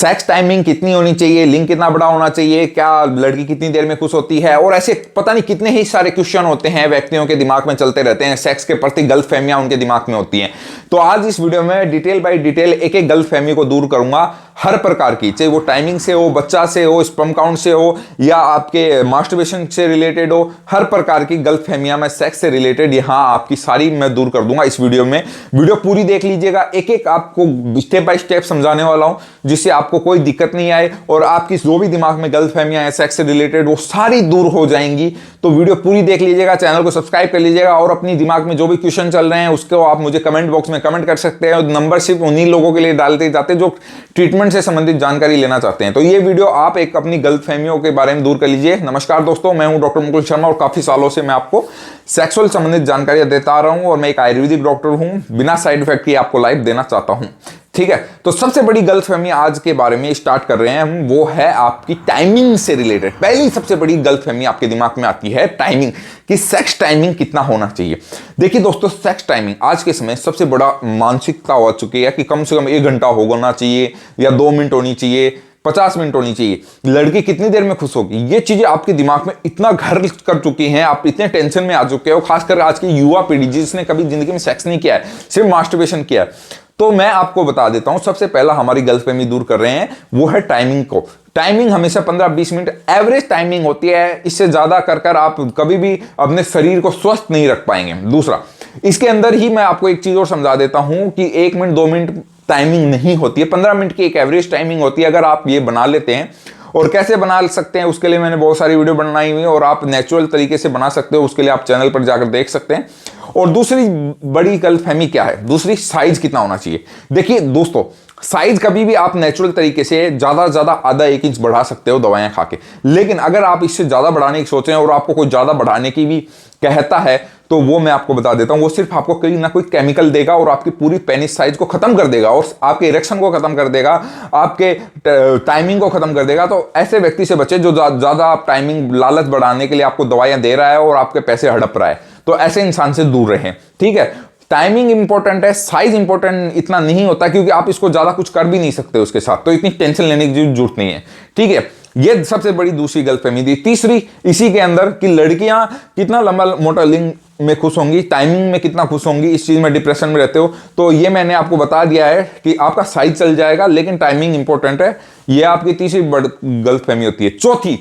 Sex timing कितनी होनी चाहिए, लिंक कितना बड़ा होना चाहिए, क्या लड़की कितनी देर में खुश होती है, और ऐसे पता नहीं कितने ही सारे क्वेश्चन होते हैं व्यक्तियों के दिमाग में चलते रहते हैं। सेक्स के प्रति गलतफहमियां उनके दिमाग में होती हैं। तो आज इस वीडियो में डिटेल बाय डिटेल एक एक गलतफहमी को दूर करूंगा, हर प्रकार की, चाहे वो टाइमिंग से हो, बच्चा से हो, स्पर्म काउंट से हो, या आपके मास्टरबेशन से रिलेटेड हो। हर प्रकार की गलतफहमियां मैं सेक्स से रिलेटेड यहां आपकी सारी मैं दूर कर दूंगा इस वीडियो में। वीडियो पूरी देख लीजिएगा, एक एक आपको स्टेप बाय स्टेप समझाने वाला हूं, जिससे आपको कोई दिक्कत नहीं आए और आपकी जो भी दिमाग में गलतफहमियां हैं सेक्स से रिलेटेड वो सारी दूर हो जाएंगी। तो वीडियो पूरी देख लीजिएगा, चैनल को सब्सक्राइब कर लीजिएगा, और अपनी दिमाग में जो भी क्वेश्चन चल रहे हैं उसको आप मुझे कमेंट बॉक्स में कमेंट कर सकते हैं। नंबर सिर्फ उन्हीं लोगों के लिए डालते जाते जो ट्रीटमेंट से संबंधित जानकारी लेना चाहते हैं। तो ये वीडियो आप एक अपनी गलतफहमियों के बारे में दूर कर लीजिए। नमस्कार दोस्तों, मैं हूं डॉक्टर मुकुल शर्मा और काफी सालों से मैं आपको सेक्सुअल संबंधित जानकारी देता आ रहा हूं, और मैं एक आयुर्वेदिक डॉक्टर हूं, बिना साइड इफेक्ट की आपको लाइफ देना चाहता हूं। ठीक है, तो सबसे बड़ी गलतफहमी आज के बारे में स्टार्ट कर रहे हैं हम, वो है आपकी टाइमिंग से रिलेटेड। पहली सबसे बड़ी गलतफहमी आपके दिमाग में आती है टाइमिंग, कि सेक्स टाइमिंग कितना होना चाहिए। देखिए दोस्तों, सेक्स टाइमिंग आज के समय सबसे बड़ा मानसिकता हो चुकी है कि कम से कम 1 घंटा होना चाहिए, या 2 मिनट होनी चाहिए, 50 मिनट होनी चाहिए, लड़की कितनी देर में खुश होगी। ये चीजें आपके दिमाग में इतना घर कर चुकी हैं, आप इतने टेंशन में आ चुके हो, खासकर आज की युवा पीढ़ी जिसने कभी जिंदगी में सेक्स नहीं किया है, सिर्फ मास्टरबेशन किया है। तो मैं आपको बता देता हूं, सबसे पहला हमारी गलतफहमी दूर कर रहे हैं वो है टाइमिंग को। टाइमिंग हमेशा 15-20 मिनट एवरेज टाइमिंग होती है, इससे ज्यादा कर आप कभी भी अपने शरीर को स्वस्थ नहीं रख पाएंगे। दूसरा, इसके अंदर ही मैं आपको एक चीज और समझा देता हूं कि 1 मिनट 2 मिनट टाइमिंग नहीं होती है, 15 मिनट की एक एवरेज टाइमिंग होती है। अगर आप ये बना लेते हैं, और कैसे बना सकते हैं उसके लिए मैंने बहुत सारी वीडियो बनाई हुई है, और आप नेचुरल तरीके से बना सकते हो, उसके लिए आप चैनल पर जाकर देख सकते हैं। और दूसरी बड़ी गलतफहमी क्या है, दूसरी, साइज कितना होना चाहिए। देखिए दोस्तों, साइज कभी भी आप नेचुरल तरीके से ज्यादा आधा 1 इंच बढ़ा सकते हो दवाएं खा के, लेकिन अगर आप इससे ज्यादा बढ़ाने की सोचें और आपको कोई ज्यादा बढ़ाने की भी कहता है, तो वो मैं आपको बता देता हूं, वो सिर्फ आपको कोई ना कोई केमिकल देगा और आपकी पूरी पेनिस साइज को खत्म कर देगा, और आपके इरेक्शन को खत्म कर देगा, आपके टाइमिंग को खत्म कर देगा। तो ऐसे व्यक्ति से बचे जो ज्यादा आप टाइमिंग लालच बढ़ाने के लिए आपको दवाइयां दे रहा है और आपके पैसे हड़प रहा है। तो ऐसे इंसान से दूर रहें। ठीक है, टाइमिंग इंपॉर्टेंट है, साइज इंपॉर्टेंट इतना नहीं होता, क्योंकि आप इसको ज्यादा कुछ कर भी नहीं सकते उसके साथ, तो इतनी टेंशन लेने की जरूरत नहीं है। ठीक है, ये सबसे बड़ी दूसरी गलतफहमी थी। तीसरी इसी के अंदर कि लड़कियां कितना लंबा मोटा लिंग में खुश होंगी, टाइमिंग में कितना खुश होंगी, इस चीज में डिप्रेशन में रहते हो, तो ये मैंने आपको बता दिया है कि आपका साइज चल जाएगा, लेकिन टाइमिंग इंपॉर्टेंट है। ये आपकी तीसरी बड़ी गलतफहमी होती है। चौथी,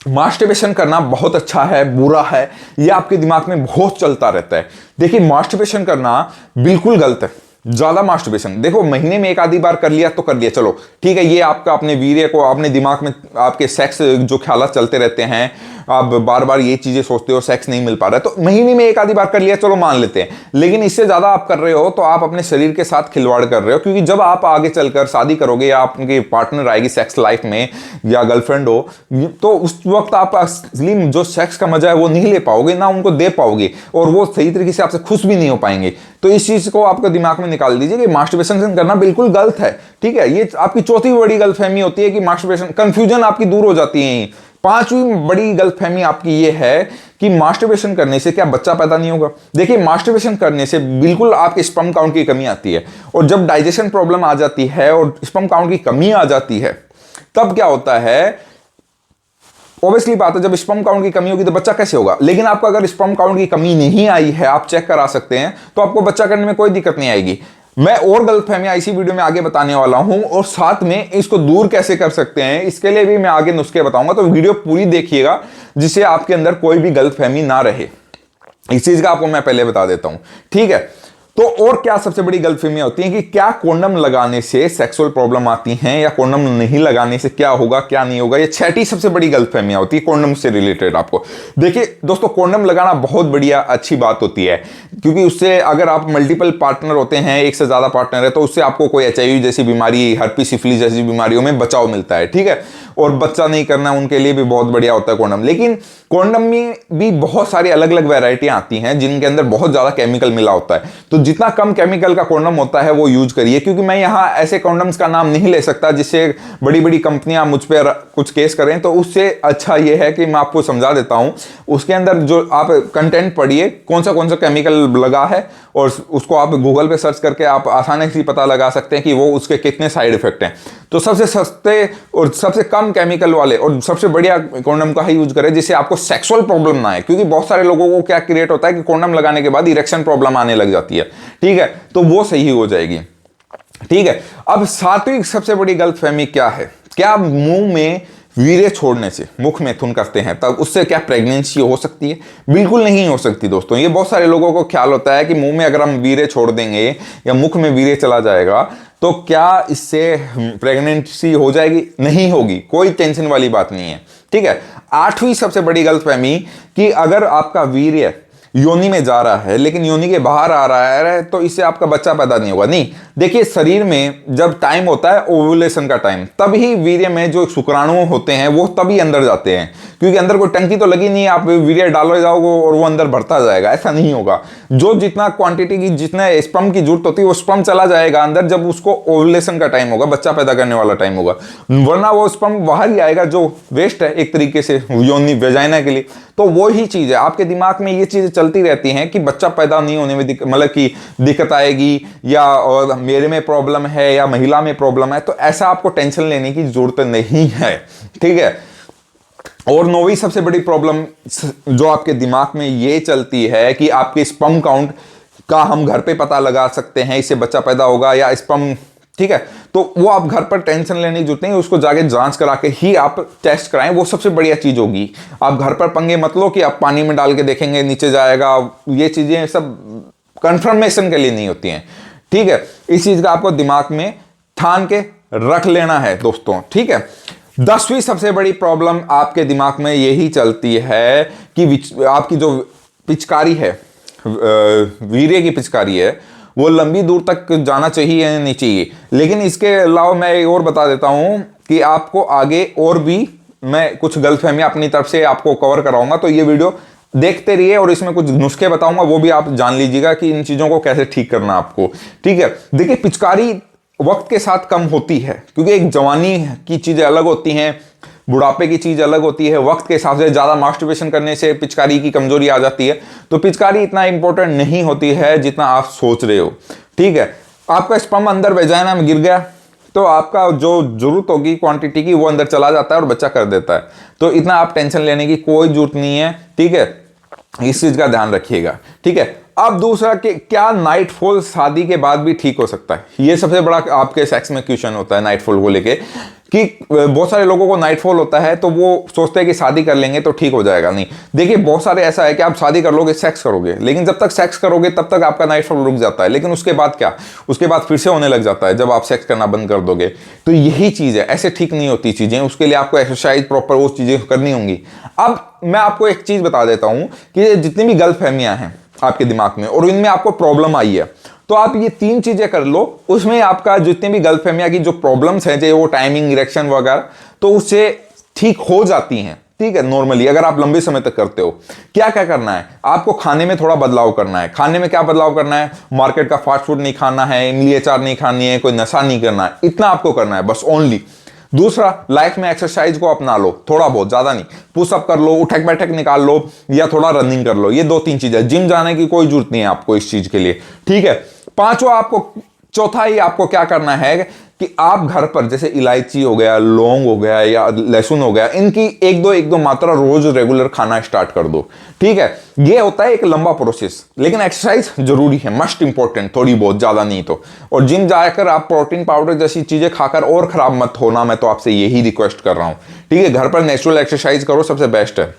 मास्टरबेशन करना बहुत अच्छा है, बुरा है, ये आपके दिमाग में बहुत चलता रहता है। देखिए, मास्टरबेशन करना बिल्कुल गलत है। ज्यादा मास्टरबेशन, देखो महीने में 1 आधी बार कर लिया तो कर लिया, चलो ठीक है, ये आपका अपने वीर्य को, अपने दिमाग में आपके सेक्स जो ख्याल चलते रहते हैं, आप बार बार ये चीजें सोचते हो, सेक्स नहीं मिल पा रहा है, तो महीने में 1 आधी बार कर लिया, चलो मान लेते हैं। लेकिन इससे ज्यादा आप कर रहे हो तो आप अपने शरीर के साथ खिलवाड़ कर रहे हो, क्योंकि जब आप आगे चलकर शादी करोगे या आपकी पार्टनर आएगी सेक्स लाइफ में, या गर्लफ्रेंड हो, तो उस वक्त आप असली जो सेक्स का मजा है वो नहीं ले पाओगे, ना उनको दे पाओगे, और वो सही तरीके से आपसे खुश भी नहीं हो पाएंगे। तो इस चीज को आपके दिमाग में निकाल दीजिए कि मास्टरबेशन करना बिल्कुल गलत है। ठीक है, ये आपकी चौथी बड़ी गलतफहमी होती है कि मास्टरबेशन, कंफ्यूजन आपकी दूर हो जाती है। 5वीं बड़ी गलतफहमी आपकी ये है कि मास्टरबेशन करने से क्या बच्चा पैदा नहीं होगा। देखिए, मास्टरबेशन करने से बिल्कुल आपके स्पर्म काउंट की कमी आती है, और जब डाइजेशन प्रॉब्लम आ जाती है और स्पर्म काउंट की कमी आ जाती है, तब क्या होता है, ऑब्वियसली बात है, जब स्पर्म काउंट की कमी होगी तो बच्चा कैसे होगा। लेकिन आपका अगर स्पर्म काउंट की कमी नहीं आई है, आप चेक करा सकते हैं, तो आपको बच्चा करने में कोई दिक्कत नहीं आएगी। मैं और गलतफहमियां इसी वीडियो में आगे बताने वाला हूं, और साथ में इसको दूर कैसे कर सकते हैं इसके लिए भी मैं आगे नुस्खे बताऊंगा। तो वीडियो पूरी देखिएगा, जिससे आपके अंदर कोई भी गलतफहमी ना रहे। इस चीज का आपको मैं पहले बता देता हूं। ठीक है, तो और क्या सबसे बड़ी गलतफहमियां होती हैं कि क्या कॉन्डम लगाने से सेक्सुअल प्रॉब्लम आती हैं, या कॉन्डम नहीं लगाने से क्या होगा क्या नहीं होगा। ये 6ठी सबसे बड़ी गलतफहमियां होती है कॉन्डम से रिलेटेड आपको। देखिए दोस्तों, कॉन्डम लगाना बहुत बढ़िया अच्छी बात होती है, क्योंकि उससे अगर आप मल्टीपल पार्टनर होते हैं, एक से ज्यादा पार्टनर है, तो उससे आपको कोई HIV जैसी बीमारी, हर्पी सिफिलिस जैसी बीमारियों में बचाव मिलता है। ठीक है, और बच्चा नहीं करना है उनके लिए भी बहुत बढ़िया होता है कॉन्डम। लेकिन कॉन्डम में भी बहुत सारी अलग अलग वैरायटियां आती हैं जिनके अंदर बहुत ज्यादा केमिकल मिला होता है, तो जितना कम केमिकल का कॉन्डम होता है वो यूज करिए। क्योंकि मैं यहाँ ऐसे कॉन्डम्स का नाम नहीं ले सकता जिससे बड़ी बड़ी कंपनियां मुझ पर कुछ केस करें, तो उससे अच्छा ये है कि मैं आपको समझा देता हूं। उसके अंदर जो आप कंटेंट पढ़िए कौन सा केमिकल लगा है, और उसको आप गूगल पे सर्च करके आप आसानी से पता लगा सकते हैं कि वो उसके कितने साइड इफेक्ट हैं। तो सबसे सस्ते और सबसे कम केमिकल वाले और सबसे बढ़िया कॉन्डम का ही यूज करें जिससे आपको सेक्सुअल प्रॉब्लम ना आए। क्योंकि बहुत सारे लोगों को क्या क्रिएट होता है कि कॉन्डम लगाने के बाद इरेक्शन प्रॉब्लम आने लग जाती है, ठीक है, तो वो सही हो जाएगी, ठीक है। अब सातवीं सबसे बड़ी गलतफहमी क्या है, क्या मुंह में वीर्य छोड़ने से, मुख में थून करते हैं तब उससे क्या प्रेगनेंसी हो सकती है? बिल्कुल नहीं हो सकती दोस्तों। ये बहुत सारे लोगों को ख्याल होता है कि मुंह में अगर हम वीर्य छोड़ देंगे या मुख में वीर्य चला जाएगा तो क्या इससे प्रेगनेंसी हो जाएगी? नहीं होगी, कोई टेंशन वाली बात नहीं है, ठीक है। आठवीं सबसे बड़ी गलतफहमी कि अगर आपका वीर्य योनि में जा रहा है लेकिन योनि के बाहर आ रहा है तो इससे आपका बच्चा पैदा नहीं होगा। नहीं, देखिए शरीर में जब टाइम होता है ओव्यूलेशन का टाइम, तभी वीर्य में जो शुक्राणु होते हैं वो तभी अंदर जाते हैं। क्योंकि अंदर कोई टंकी तो लगी नहीं है, आप वीर्य डालो जाओगे और वो अंदर भरता जाएगा, ऐसा नहीं होगा। जो जितना क्वांटिटी की जितने स्पर्म की जरूरत होती है वो स्पर्म चला जाएगा अंदर जब उसको ओव्यूलेशन का टाइम होगा, बच्चा पैदा करने वाला टाइम होगा, वरना वो स्पर्म बाहर ही आएगा जो वेस्ट है एक तरीके से योनि वेजाइना के लिए। तो वो ही चीज है, आपके दिमाग में ये चीजें चलती रहती हैं कि बच्चा पैदा नहीं होने में मतलब कि दिक्कत आएगी या और मेरे में प्रॉब्लम है या महिला में प्रॉब्लम है, तो ऐसा आपको टेंशन लेने की जरूरत नहीं है, ठीक है। और नौवीं सबसे बड़ी प्रॉब्लम जो आपके दिमाग में ये चलती है कि आपके स्पर्म काउंट का हम घर पे पता लगा सकते हैं, इससे बच्चा पैदा होगा या स्पर्म, ठीक है, तो वो आप घर पर टेंशन लेने की जरूरत नहीं, उसको जाके जांच करा के ही आप टेस्ट कराएं, वो सबसे बढ़िया चीज होगी। आप घर पर पंगे मत लो कि आप पानी में डाल के देखेंगे नीचे जाएगा, ये चीजें सब कंफर्मेशन के लिए नहीं होती हैं, ठीक है। इस चीज का आपको दिमाग में ठान के रख लेना है दोस्तों, ठीक है। 10वीं सबसे बड़ी प्रॉब्लम आपके दिमाग में यही चलती है कि आपकी जो पिचकारी है, वीर्य की पिचकारी है, वो लंबी दूर तक जाना चाहिए या नहीं चाहिए। लेकिन इसके अलावा मैं एक और बता देता हूं कि आपको आगे और भी मैं कुछ गलतफहमियां अपनी तरफ से आपको कवर कराऊंगा, तो ये वीडियो देखते रहिए और इसमें कुछ नुस्खे बताऊंगा, वो भी आप जान लीजिएगा कि इन चीजों को कैसे ठीक करना आपको, ठीक है। देखिए पिचकारी वक्त के साथ कम होती है क्योंकि एक जवानी की चीजें अलग होती हैं, बुढ़ापे की चीज अलग होती है। वक्त के हिसाब से ज्यादा मास्टरबेशन करने से पिचकारी की कमजोरी आ जाती है, तो पिचकारी इतना इंपॉर्टेंट नहीं होती है जितना आप सोच रहे हो, ठीक है। आपका स्पर्म अंदर वेजाइना में गिर गया तो आपका जो जरूरत होगी क्वांटिटी की वो अंदर चला जाता है और बच्चा कर देता है, तो इतना आप टेंशन लेने की कोई जरूरत नहीं है, ठीक है। इस चीज का ध्यान रखिएगा, ठीक है। अब दूसरा कि क्या नाइटफॉल शादी के बाद भी ठीक हो सकता है? ये सबसे बड़ा आपके सेक्स में क्वेश्चन होता है नाइटफॉल को लेके कि बहुत सारे लोगों को नाइटफॉल होता है तो वो सोचते हैं कि शादी कर लेंगे तो ठीक हो जाएगा। नहीं, देखिए बहुत सारे ऐसा है कि आप शादी कर लोगे, सेक्स करोगे, लेकिन जब तक सेक्स करोगे तब तक आपका नाइटफॉल रुक जाता है, लेकिन उसके बाद क्या, उसके बाद फिर से होने लग जाता है जब आप सेक्स करना बंद कर दोगे। तो यही चीज है, ऐसे ठीक नहीं होती चीजें, उसके लिए आपको एक्सरसाइज प्रॉपर वो चीजें करनी होंगी। अब मैं आपको एक चीज बता देता हूं कि जितनी भी गलतफहमियां हैं आपके दिमाग में और इनमें आपको प्रॉब्लम आई है, तो आप ये 3 चीजें कर लो, उसमें आपका जितनी भी गलतफहमियां की जो प्रॉब्लम्स हैं, चाहे वो टाइमिंग, इरेक्शन वगैरह, तो उससे ठीक हो जाती हैं, ठीक है। नॉर्मली अगर आप लंबे समय तक करते हो, क्या क्या करना है आपको? खाने में थोड़ा बदलाव करना है। खाने में क्या बदलाव करना है? मार्केट का फास्ट फूड नहीं खाना है, इमली अचार नहीं खानी है, कोई नशा नहीं करना है, इतना आपको करना है बस, ओनली। दूसरा, लाइफ में एक्सरसाइज को अपना लो, थोड़ा बहुत, ज्यादा नहीं, पुशअप कर लो, उठक बैठक निकाल लो या थोड़ा रनिंग कर लो, ये 2-3 चीजें। जिम जाने की कोई जरूरत नहीं है आपको इस चीज के लिए, ठीक है। चौथा ही आपको क्या करना है कि आप घर पर जैसे इलायची हो गया, लौंग हो गया या लहसुन हो गया, इनकी 1-2 मात्रा रोज रेगुलर खाना स्टार्ट कर दो, ठीक है। ये होता है एक लंबा प्रोसेस, लेकिन एक्सरसाइज जरूरी है, मस्ट इंपॉर्टेंट, थोड़ी बहुत, ज्यादा नहीं तो। और जिम जाकर आप प्रोटीन पाउडर जैसी चीजें खाकर और खराब मत होना, मैं तो आपसे यही रिक्वेस्ट कर रहा हूं, ठीक है। घर पर नेचुरल एक्सरसाइज करो, सबसे बेस्ट है।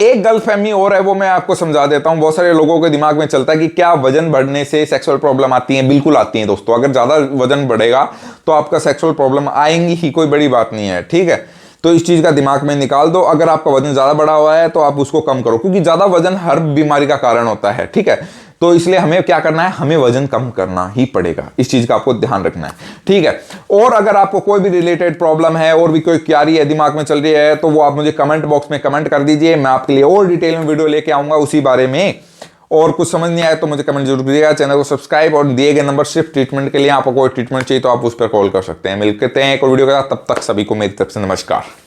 एक गलतफहमी और है, वो मैं आपको समझा देता हूं। बहुत सारे लोगों के दिमाग में चलता है कि क्या वजन बढ़ने से सेक्सुअल प्रॉब्लम आती है? बिल्कुल आती है दोस्तों। अगर ज्यादा वजन बढ़ेगा तो आपका सेक्सुअल प्रॉब्लम आएंगी ही, कोई बड़ी बात नहीं है, ठीक है। तो इस चीज का दिमाग में निकाल दो। अगर आपका वजन ज्यादा बढ़ा हुआ है तो आप उसको कम करो, क्योंकि ज्यादा वजन हर बीमारी का कारण होता है, ठीक है। तो इसलिए हमें क्या करना है, हमें वजन कम करना ही पड़ेगा। इस चीज का आपको ध्यान रखना है, ठीक है। और अगर आपको कोई भी रिलेटेड प्रॉब्लम है और भी कोई क्वेरी है दिमाग में चल रही है, तो वो आप मुझे कमेंट बॉक्स में कमेंट कर दीजिए, मैं आपके लिए और डिटेल में वीडियो लेके आऊंगा उसी बारे में। और कुछ समझ नहीं आया तो मुझे कमेंट जरूर कीजिएगा। चैनल को सब्सक्राइब और दिए गए नंबर सिर्फ ट्रीटमेंट के लिए, आपको कोई ट्रीटमेंट चाहिए तो आप उस पर कॉल कर सकते हैं। मिलते हैं एक और वीडियो के साथ, तब तक सभी को मेरी तरफ से नमस्कार।